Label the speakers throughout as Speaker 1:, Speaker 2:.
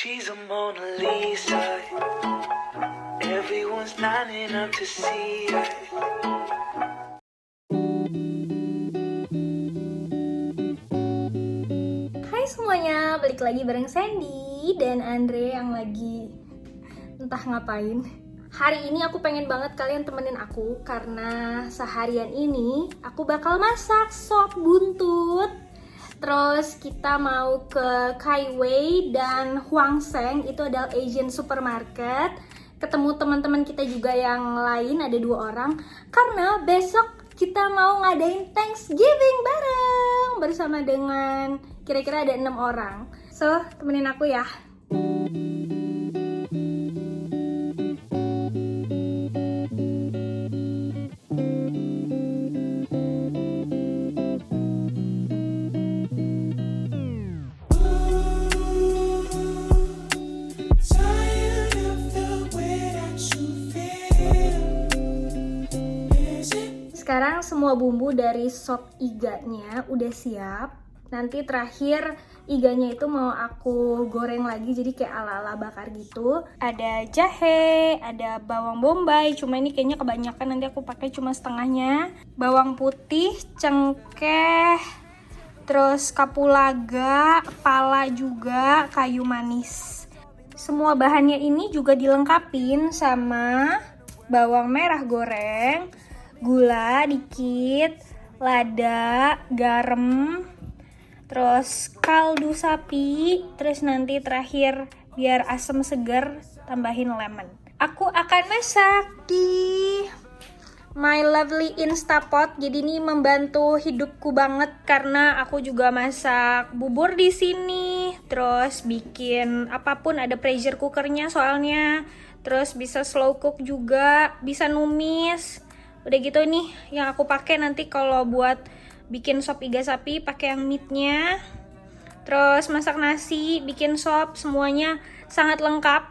Speaker 1: She's a Mona Lisa. Everyone's lining up to see her.
Speaker 2: Hai semuanya, balik lagi bareng Sandy dan Andre yang lagi entah ngapain. Hari ini aku pengen banget kalian temenin aku karena seharian ini aku bakal masak sop buntut. Terus kita mau ke Kai Wei dan Huang Seng, itu adalah Asian supermarket. Ketemu teman-teman kita juga yang lain, ada 2 orang. Karena besok kita mau ngadain Thanksgiving bareng bersama dengan kira-kira ada 6 orang. So, temenin aku ya. Sekarang semua bumbu dari sop iganya udah siap. Nanti terakhir iganya itu mau aku goreng lagi, jadi kayak ala-ala bakar gitu. Ada jahe, ada bawang bombay, cuma ini kayaknya kebanyakan, nanti aku pakai cuma setengahnya. Bawang putih, cengkeh, terus kapulaga, pala juga, kayu manis. Semua bahannya ini juga dilengkapin sama bawang merah goreng, gula dikit, lada, garam, terus kaldu sapi, terus nanti terakhir biar asam segar tambahin lemon. Aku akan masak di My Lovely Instapot, jadi ini membantu hidupku banget karena aku juga masak bubur di sini, terus bikin apapun, ada pressure cookernya soalnya, terus bisa slow cook juga, bisa numis. Udah gitu nih yang aku pakai nanti kalau buat bikin sop iga sapi pakai yang meatnya. Terus masak nasi, bikin sop, semuanya sangat lengkap.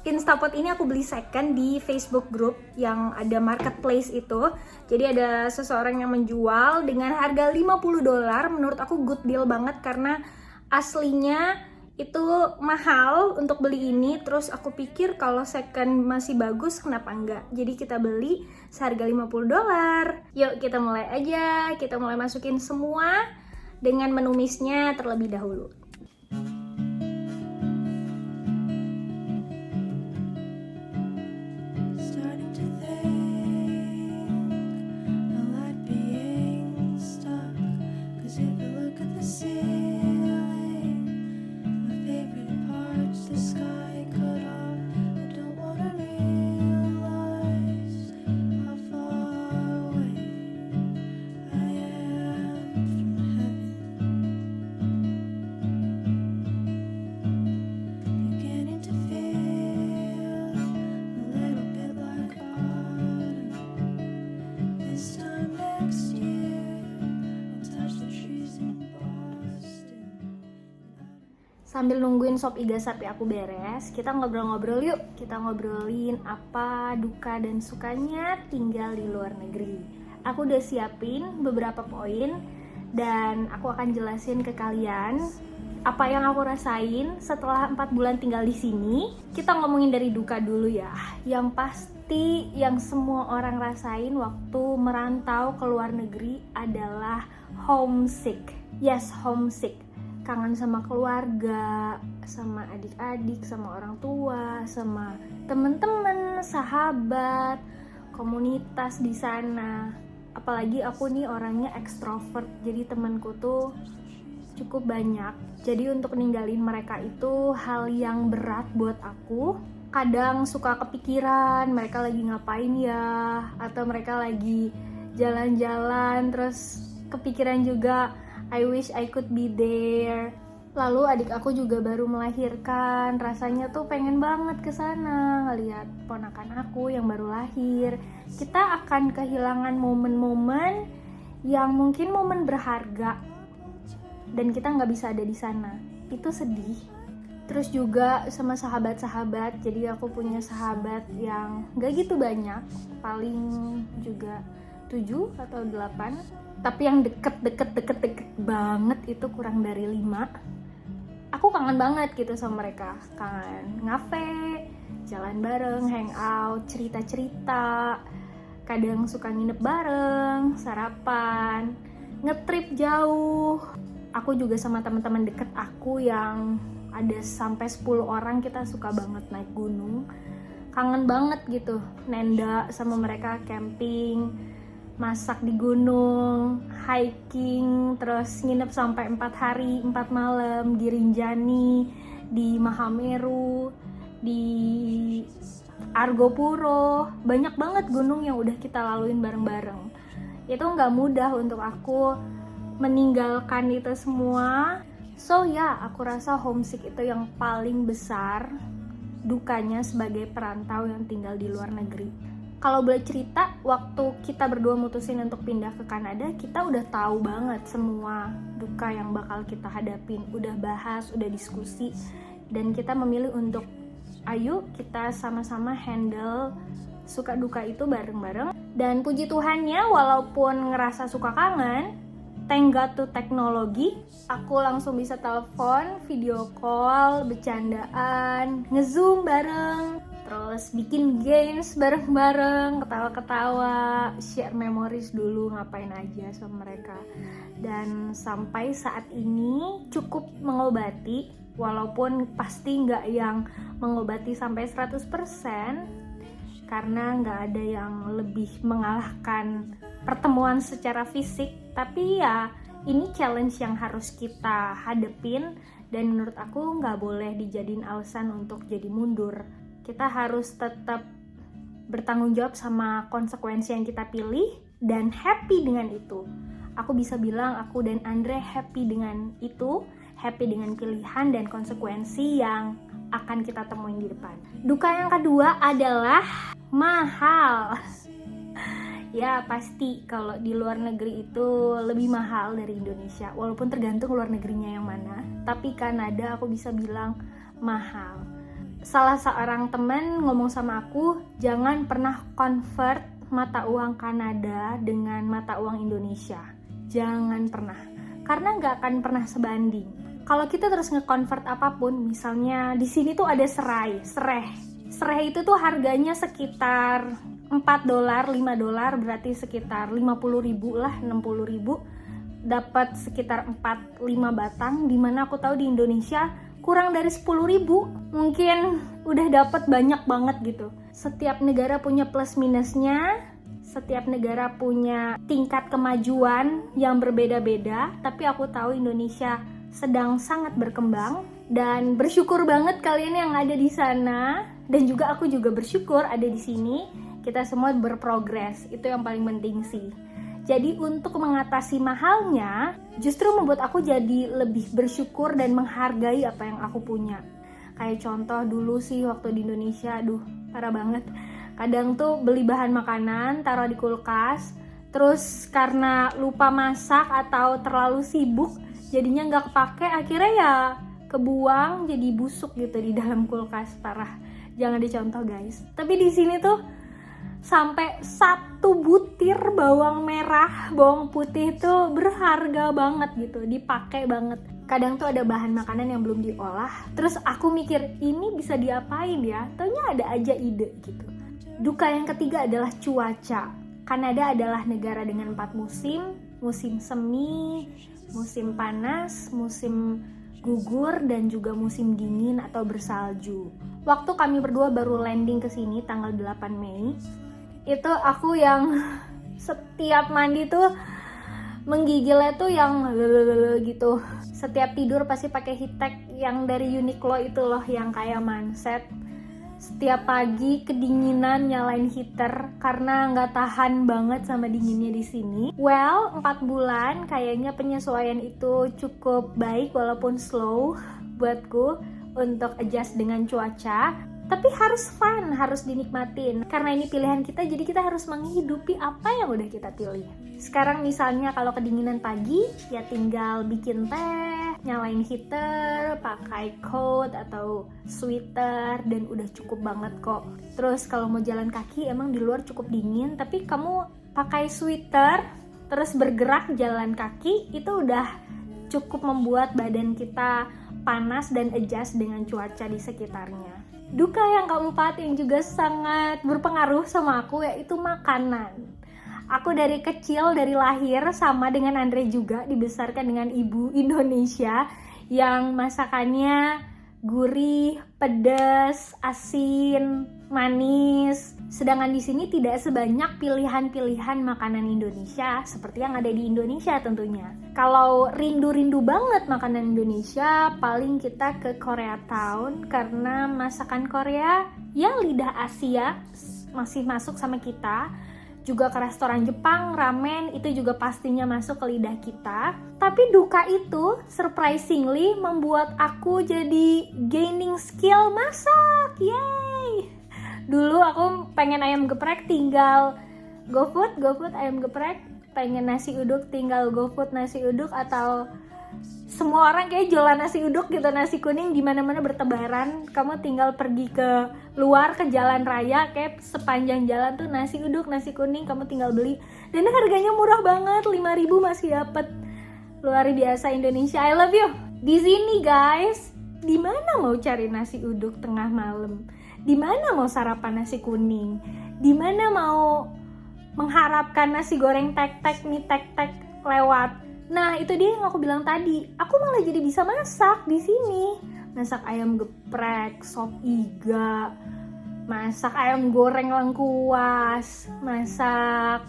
Speaker 2: Instapot ini aku beli second di Facebook group yang ada marketplace itu. Jadi ada seseorang yang menjual dengan harga $50. Menurut aku good deal banget karena aslinya itu mahal untuk beli ini. Terus aku pikir kalau second masih bagus, kenapa enggak? Jadi kita beli seharga $50. Yuk kita mulai aja. Kita mulai masukin semua dengan menumisnya terlebih dahulu. Sambil nungguin sop iga sapi aku beres, kita ngobrol-ngobrol yuk. Kita ngobrolin apa duka dan sukanya tinggal di luar negeri. Aku udah siapin beberapa poin dan aku akan jelasin ke kalian apa yang aku rasain setelah 4 bulan tinggal di sini. Kita ngomongin dari duka dulu ya. Yang pasti yang semua orang rasain waktu merantau ke luar negeri adalah homesick. Yes, homesick. Kangen sama keluarga, sama adik-adik, sama orang tua, sama temen-temen, sahabat, komunitas di sana. Apalagi aku nih orangnya ekstrovert, jadi temenku tuh cukup banyak. Jadi untuk ninggalin mereka itu hal yang berat buat aku. Kadang suka kepikiran mereka lagi ngapain ya, atau mereka lagi jalan-jalan, terus kepikiran juga I wish I could be there. Lalu adik aku juga baru melahirkan, rasanya tuh pengen banget ke sana ngelihat ponakan aku yang baru lahir. Kita akan kehilangan momen-momen yang mungkin momen berharga dan kita nggak bisa ada di sana. Itu sedih. Terus juga sama sahabat-sahabat, jadi aku punya sahabat yang nggak gitu banyak, paling juga 7 atau 8. Tapi yang deket banget itu kurang dari 5. aku kangen banget gitu sama mereka. Kangen ngafe, jalan bareng, hangout, cerita-cerita. Kadang suka nginep bareng, sarapan, ngetrip jauh. Aku juga sama teman-teman deket aku yang ada sampai 10 orang, kita suka banget naik gunung. Kangen banget gitu, nenda sama mereka, camping, masak di gunung, hiking, terus nginep sampai 4 hari 4 malam di Rinjani, di Mahameru, di Argopuro. Banyak banget gunung yang udah kita laluin bareng-bareng. Itu nggak mudah untuk aku meninggalkan itu semua. So ya, aku rasa homesick itu yang paling besar dukanya sebagai perantau yang tinggal di luar negeri. Kalau boleh cerita, waktu kita berdua mutusin untuk pindah ke Kanada, kita udah tahu banget semua duka yang bakal kita hadapin. Udah bahas, udah diskusi, dan kita memilih untuk ayo kita sama-sama handle suka duka itu bareng-bareng. Dan puji Tuhannya, walaupun ngerasa suka kangen, thank God to teknologi, aku langsung bisa telepon, video call, bercandaan, nge-zoom bareng, terus bikin games bareng-bareng, ketawa-ketawa, share memories dulu ngapain aja sama mereka. Dan sampai saat ini cukup mengobati, walaupun pasti nggak yang mengobati sampai 100%, karena nggak ada yang lebih mengalahkan pertemuan secara fisik. Tapi ya, ini challenge yang harus kita hadepin, dan menurut aku nggak boleh dijadiin alasan untuk jadi mundur. Kita harus tetap bertanggung jawab sama konsekuensi yang kita pilih, dan happy dengan itu. Aku bisa bilang aku dan Andre happy dengan itu, happy dengan pilihan dan konsekuensi yang akan kita temuin di depan. Duka yang kedua adalah mahal. Ya pasti kalau di luar negeri itu lebih mahal dari Indonesia, walaupun tergantung luar negerinya yang mana. Tapi Kanada aku bisa bilang mahal. Salah seorang teman ngomong sama aku, jangan pernah convert mata uang Kanada dengan mata uang Indonesia. Jangan pernah, karena nggak akan pernah sebanding. Kalau kita terus nge-convert apapun, misalnya di sini tuh ada sereh itu tuh harganya sekitar $4, $5, berarti sekitar 50.000 lah, 60.000, dapat sekitar 4-5 batang, dimana aku tahu di Indonesia kurang dari 10.000 mungkin udah dapat banyak banget gitu. Setiap negara punya plus minusnya, setiap negara punya tingkat kemajuan yang berbeda-beda, tapi aku tahu Indonesia sedang sangat berkembang, dan bersyukur banget kalian yang ada di sana, dan juga aku juga bersyukur ada di sini. Kita semua berprogres, itu yang paling penting sih. Jadi untuk mengatasi mahalnya, justru membuat aku jadi lebih bersyukur dan menghargai apa yang aku punya. Kayak contoh dulu sih waktu di Indonesia, aduh parah banget. Kadang tuh beli bahan makanan, taruh di kulkas, terus karena lupa masak atau terlalu sibuk, jadinya nggak kepake, akhirnya ya kebuang jadi busuk gitu di dalam kulkas. Parah, jangan dicontoh guys. Tapi di sini tuh sampai 1 butir bawang merah, bawang putih itu berharga banget gitu, dipakai banget. Kadang tuh ada bahan makanan yang belum diolah, terus aku mikir ini bisa diapain ya, taunya ada aja ide gitu. Duka yang ketiga adalah cuaca. Kanada adalah negara dengan 4 musim, musim semi, musim panas, musim gugur, dan juga musim dingin atau bersalju. Waktu kami berdua baru landing ke sini tanggal 8 Mei, itu aku yang setiap mandi tuh menggigilnya tuh yang gitu. Setiap tidur pasti pakai heat tech yang dari Uniqlo itu loh, yang kayak manset. Setiap pagi kedinginan nyalain heater karena nggak tahan banget sama dinginnya di sini. Well, 4 bulan kayaknya penyesuaian itu cukup baik walaupun slow buatku untuk adjust dengan cuaca. Tapi harus fun, harus dinikmatin. Karena ini pilihan kita, jadi kita harus menghidupi apa yang udah kita pilih. Sekarang misalnya kalau kedinginan pagi, ya tinggal bikin teh, nyalain heater, pakai coat atau sweater, dan udah cukup banget kok. Terus kalau mau jalan kaki, emang di luar cukup dingin, tapi kamu pakai sweater, terus bergerak jalan kaki, itu udah cukup membuat badan kita panas dan adjust dengan cuaca di sekitarnya. Duka yang keempat yang juga sangat berpengaruh sama aku yaitu makanan. Aku dari kecil, dari lahir sama dengan Andre juga dibesarkan dengan ibu Indonesia yang masakannya gurih, pedas, asin, manis. Sedangkan di sini tidak sebanyak pilihan-pilihan makanan Indonesia seperti yang ada di Indonesia tentunya. Kalau rindu-rindu banget makanan Indonesia, paling kita ke Koreatown karena masakan Korea ya lidah Asia masih masuk sama kita. Juga ke restoran Jepang, ramen itu juga pastinya masuk ke lidah kita. Tapi duka itu surprisingly membuat aku jadi gaining skill masak. Yeay! Dulu aku pengen ayam geprek tinggal GoFood ayam geprek. Pengen nasi uduk tinggal GoFood nasi uduk, atau semua orang kayak jualan nasi uduk gitu, nasi kuning di mana-mana bertebaran. Kamu tinggal pergi ke luar, ke jalan raya, kayak sepanjang jalan tuh nasi uduk, nasi kuning, kamu tinggal beli. Dan harganya murah banget, 5.000 masih dapet. Luar biasa Indonesia, I love you. Di sini guys, di mana mau cari nasi uduk tengah malam? Di mana mau sarapan nasi kuning? Di mana mau mengharapkan nasi goreng tek-tek, mie tek-tek lewat? Nah, itu dia yang aku bilang tadi. Aku malah jadi bisa masak di sini. Masak ayam geprek, sop iga, masak ayam goreng lengkuas, masak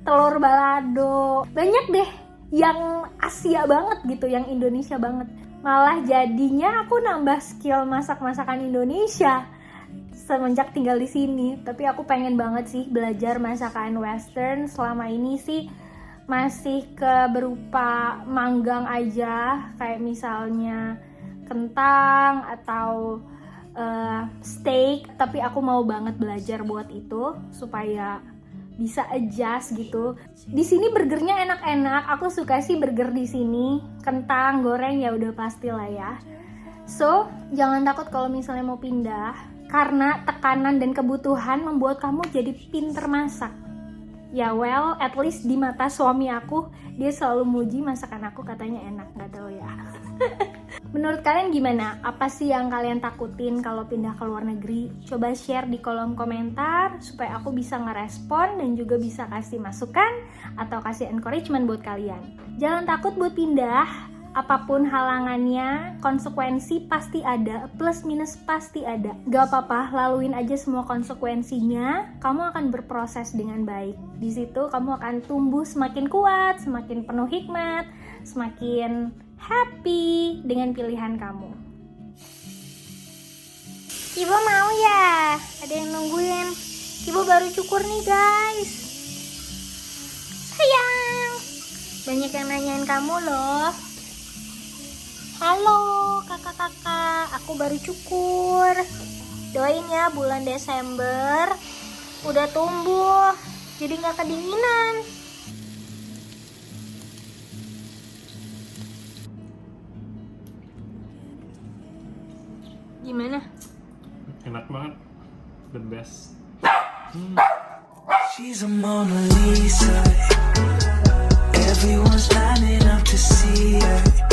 Speaker 2: telur balado. Banyak deh yang Asia banget gitu, yang Indonesia banget. Malah jadinya aku nambah skill masak-masakan Indonesia semenjak tinggal di sini. Tapi aku pengen banget sih belajar masakan Western. Selama ini sih masih ke berupa manggang aja, kayak misalnya kentang atau steak. Tapi aku mau banget belajar buat itu supaya bisa adjust gitu. Di sini burgernya enak-enak. Aku suka sih burger di sini. Kentang goreng ya udah pasti lah ya. So jangan takut kalau misalnya mau pindah, karena tekanan dan kebutuhan membuat kamu jadi pinter masak. Ya well, at least di mata suami aku, dia selalu muji masakan aku, katanya enak, nggak tahu ya. Menurut kalian gimana? Apa sih yang kalian takutin kalau pindah ke luar negeri? Coba share di kolom komentar supaya aku bisa ngerespon dan juga bisa kasih masukan atau kasih encouragement buat kalian. Jangan takut buat pindah. Apapun halangannya, konsekuensi pasti ada, plus minus pasti ada. Gak apa-apa, laluin aja semua konsekuensinya. Kamu akan berproses dengan baik. Di situ kamu akan tumbuh semakin kuat, semakin penuh hikmat, semakin happy dengan pilihan kamu. Ibu mau ya? Ada yang nungguin. Ibu baru cukur nih guys. Sayang, banyak yang nanyain kamu loh. Halo kakak-kakak, aku baru cukur. Doain ya bulan Desember udah tumbuh, jadi gak kedinginan. Gimana?
Speaker 3: Enak banget, the best.
Speaker 1: She's a Mona Lisa. Everyone's lining up to see her.